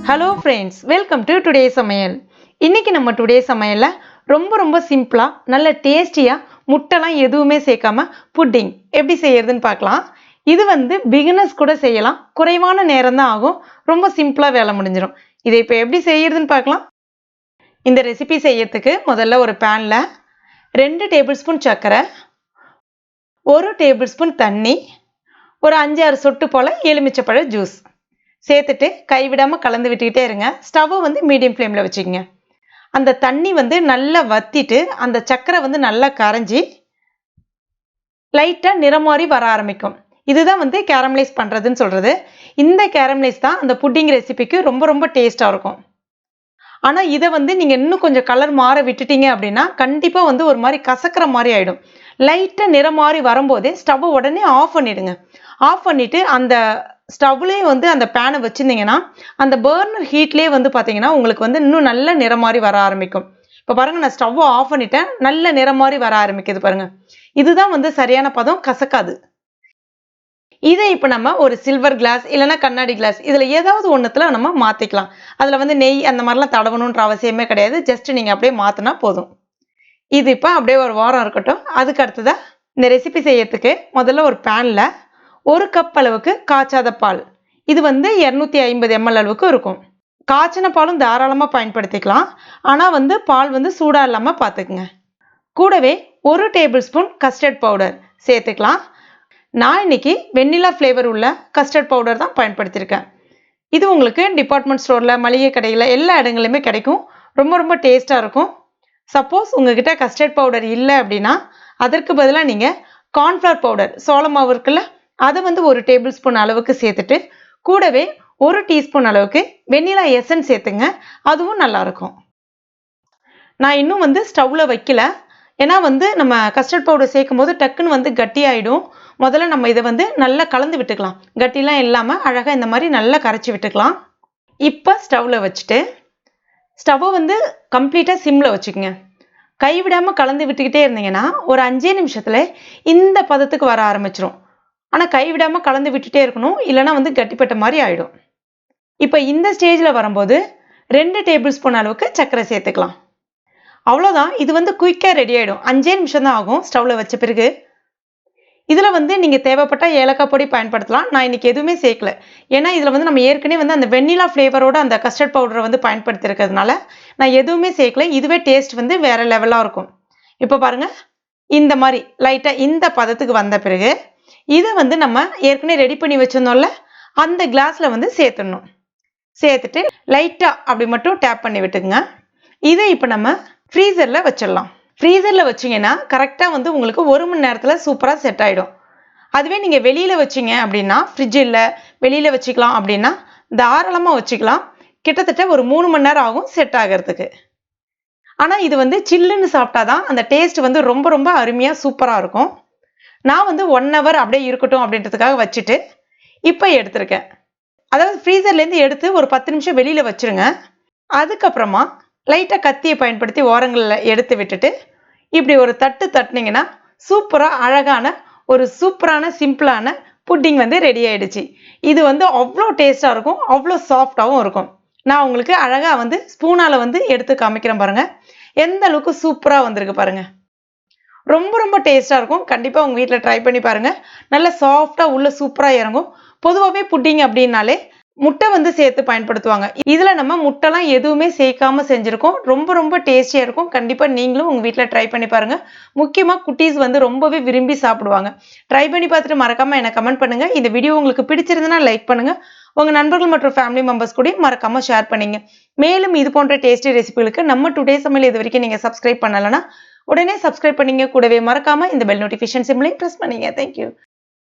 Hello friends, welcome to today's Samayal. இன்னைக்கு நம்ம today சமையல்ல ரொம்ப சிம்பிளா நல்ல டேஸ்டியா முட்டைலாம் எதுவுமே சேர்க்காம புட்டிங் எப்படி செய்யறதுன்னு பார்க்கலாம். இது பிகினர்ஸ் கூட செய்யலாம். குறைவான நேரம் தான் ஆகும். ரொம்ப சிம்பிளா வேலை முடிஞ்சிரும். இதை இப்போ எப்படி செய்யறதுன்னு பார்க்கலாம். இந்த ரெசிபி செய்யறதுக்கு முதல்ல ஒரு panல 2 டேபிள்ஸ்பூன் சர்க்கரை, 1 டேபிள்ஸ்பூன் தண்ணி, ஒரு 5-6 சொட்டு போல எலுமிச்சப்பழ ஜூஸ் சேர்த்துட்டு கைவிடாம கலந்து விட்டுக்கிட்டே இருங்க. ஸ்டவ் மீடியம் ஃப்ளேம்ல வச்சுக்கங்க. அந்த தண்ணி நல்லா வத்திட்டு அந்த சக்கரை நல்லா கரைஞ்சி லைட்டா நிறம் மாறி வர ஆரம்பிக்கும். இதுதான் கேரமலைஸ் பண்றதுன்னு சொல்றது. இந்த கேரமலைஸ் தான் அந்த புட்டிங் ரெசிபிக்கு ரொம்ப டேஸ்டா இருக்கும். ஆனா இதை நீங்க இன்னும் கொஞ்சம் கலர் மாற விட்டுட்டீங்க அப்படின்னா கண்டிப்பா ஒரு மாதிரி கசக்கிற மாதிரி ஆயிடும். லைட்டா நிறம் மாறி வரும்போதே ஸ்டவ் உடனே ஆஃப் பண்ணிடுங்க. ஆஃப் பண்ணிட்டு அந்த ஸ்டவ்லேயே அந்த பேனை வச்சிருந்தீங்கன்னா அந்த பர்னர் ஹீட்லேயே பார்த்தீங்கன்னா உங்களுக்கு இன்னும் நல்ல நிறம் மாதிரி வர ஆரம்பிக்கும். இப்போ பாருங்க, நான் ஸ்டவ் ஆஃப் பண்ணிட்டேன். நல்ல நிறம் மாதிரி வர ஆரம்பிக்குது பாருங்க. இதுதான் சரியான பதம், கசக்காது. இதை இப்போ நம்ம ஒரு சில்வர் கிளாஸ் இல்லைன்னா கண்ணாடி கிளாஸ் இதில் ஏதாவது ஒன்றுத்துல நம்ம மாற்றிக்கலாம். அதில் நெய் அந்த மாதிரிலாம் தடவணுன்ற அவசியமே கிடையாது. ஜஸ்ட் நீங்கள் அப்படியே மாற்றினா போதும். இது இப்போ அப்படியே ஒரு வாரம் இருக்கட்டும். அதுக்கு அடுத்ததான் இந்த ரெசிபி செய்யறதுக்கு முதல்ல ஒரு பேனில் 1 கப் அளவுக்கு காய்ச்சாத பால், இது 250 ml அளவுக்கு இருக்கும். காய்ச்சின பாலும் தாராளமாக பயன்படுத்திக்கலாம். ஆனால் பால் சூடாக இல்லாமல் பார்த்துக்குங்க. கூடவே 1 டேபிள் ஸ்பூன் கஸ்டர்ட் பவுடர் சேர்த்துக்கலாம். நான் இன்னைக்கு வெண்ணிலா ஃப்ளேவர் உள்ள கஸ்டர்ட் பவுடர் தான் பயன்படுத்தியிருக்கேன். இது உங்களுக்கு டிபார்ட்மெண்ட் ஸ்டோரில், மளிகை கடையில் எல்லா இடங்களிலுமே கிடைக்கும். ரொம்ப டேஸ்ட்டாக இருக்கும். சப்போஸ் உங்ககிட்ட கஸ்டர்ட் பவுடர் இல்லை அப்படின்னா அதற்கு பதிலாக நீங்கள் கார்ன்ஃப்ளவர் பவுடர், சோள மாவு இருக்குல்ல, அதை 1 டேபிள் ஸ்பூன் அளவுக்கு சேர்த்துட்டு கூடவே 1 டீஸ்பூன் அளவுக்கு வெண்ணிலா எசன்ஸ் சேர்த்துங்க. அதுவும் நல்லா இருக்கும். நான் இன்னும் ஸ்டவ்ல வைக்கல. ஏன்னா நம்ம கஸ்டர்ட் பவுடர் சேர்க்கும் போது டக்குன்னு கட்டி ஆயிடும். முதல்ல நம்ம இதை நல்லா கலந்து விட்டுக்கலாம். கட்டிலாம் இல்லாமல் அழகாக இந்த மாதிரி நல்லா கரைச்சி விட்டுக்கலாம். இப்போ ஸ்டவ்ல வச்சுட்டு ஸ்டவ்வை கம்ப்ளீட்டாக சிம்ல வச்சுக்கோங்க. கைவிடாமல் கலந்து விட்டுக்கிட்டே இருந்தீங்கன்னா ஒரு 5 நிமிஷத்துல இந்த பதத்துக்கு வர ஆரம்பிச்சிடும். ஆனால் கைவிடாமல் கலந்து விட்டுட்டே இருக்கணும், இல்லைன்னா கட்டிப்பட்ட மாதிரி ஆயிடும். இப்போ இந்த ஸ்டேஜில் வரும்போது 2 டேபிள் ஸ்பூன் அளவுக்கு சர்க்கரை சேர்த்துக்கலாம். அவ்வளோதான். இது குயிக்காக ரெடி ஆகிடும். 5 நிமிஷம் தான் ஆகும் ஸ்டவ்வில் வச்ச பிறகு. இதில் நீங்கள் தேவைப்பட்ட ஏலக்காய் பொடி பயன்படுத்தலாம். நான் இன்னைக்கு எதுவுமே சேர்க்கல. ஏன்னா இதில் நம்ம ஏற்கனவே அந்த வெண்ணிலா ஃப்ளேவரோட அந்த கஸ்டர்ட் பவுடரை பயன்படுத்தியிருக்கிறதுனால நான் எதுவுமே சேர்க்கல. இதுவே டேஸ்ட் வேற லெவலாக இருக்கும். இப்போ பாருங்க, இந்த மாதிரி லைட்டாக இந்த பதத்துக்கு வந்த பிறகு இதை நம்ம ஏற்கனவே ரெடி பண்ணி வச்சிருந்தோம்ல, அந்த கிளாஸில் சேர்த்துடணும். சேர்த்துட்டு லைட்டாக அப்படி மட்டும் டேப் பண்ணி விட்டுக்குங்க. இதை இப்போ நம்ம ஃப்ரீசரில் வச்சிடலாம். ஃப்ரீசரில் வச்சிங்கன்னா கரெக்டாக உங்களுக்கு 1 மணி நேரத்தில் சூப்பராக செட் ஆகிடும். அதுவே நீங்கள் வெளியில் வச்சிங்க அப்படின்னா, ஃப்ரிட்ஜ் இல்லை வெளியில் வச்சுக்கலாம் அப்படின்னா தாராளமாக வச்சுக்கலாம். கிட்டத்தட்ட ஒரு 3 மணி நேரம் ஆகும் செட் ஆகிறதுக்கு. ஆனால் இது சில்லுன்னு சாப்பிட்டாதான் அந்த டேஸ்ட் ரொம்ப அருமையாக சூப்பராக இருக்கும். நான் 1 ஹவர் அப்படியே இருக்கட்டும் அப்படின்றதுக்காக வச்சுட்டு இப்போ எடுத்திருக்கேன். அதாவது ஃப்ரீசர்லேருந்து எடுத்து ஒரு 10 நிமிஷம் வெளியில் வச்சுருங்க. அதுக்கப்புறமா லைட்டாக கத்தியை பயன்படுத்தி ஓரங்களில் எடுத்து விட்டுட்டு இப்படி ஒரு தட்டு தட்டினீங்கன்னா சூப்பராக அழகான ஒரு சூப்பரான சிம்பிளான புட்டிங் ரெடி ஆயிடுச்சு. இது அவ்வளோ டேஸ்ட்டாக இருக்கும், அவ்வளோ சாஃப்டாகவும் இருக்கும். நான் உங்களுக்கு அழகாக ஸ்பூனால் எடுத்து காமிக்கிறேன் பாருங்கள். எந்த அளவுக்கு சூப்பராக வந்திருக்கு பாருங்கள். ரொம்ப டேஸ்ட்டாக இருக்கும். கண்டிப்பாக உங்கள் வீட்டில் ட்ரை பண்ணி பாருங்கள். நல்லா சாஃப்டாக உள்ள சூப்பராக இறங்கும். பொதுவாகவே புட்டிங் அப்படின்னாலே முட்டை சேர்த்து பயன்படுத்துவாங்க. இதில் நம்ம முட்டைலாம் எதுவுமே சேர்க்காம செஞ்சுருக்கோம். ரொம்ப டேஸ்டியாக இருக்கும். கண்டிப்பாக நீங்களும் உங்கள் வீட்டில் ட்ரை பண்ணி பாருங்கள். முக்கியமாக குட்டீஸ் ரொம்பவே விரும்பி சாப்பிடுவாங்க. ட்ரை பண்ணி பார்த்துட்டு மறக்காமல் எனக்கு கமெண்ட் பண்ணுங்கள். இந்த வீடியோ உங்களுக்கு பிடிச்சிருந்ததுன்னா லைக் பண்ணுங்கள். உங்கள் நண்பர்கள் மற்றும் ஃபேமிலி மெம்பர்ஸ் கூட மறக்காமல் ஷேர் பண்ணிங்க. மேலும் இது போன்ற டேஸ்டி ரெசிபிகளுக்கு நம்ம டுடே சமையல் இது வரைக்கும் நீங்கள் சப்ஸ்கிரைப் பண்ணலைன்னா உடனே சப்ஸ்கிரைப் பண்ணிங்க. கூடவே மறக்காமல் இந்த பெல் நோட்டிஃபிகேஷன் சிம்லையும் ப்ரெஸ் பண்ணிங்க. தேங்க்யூ.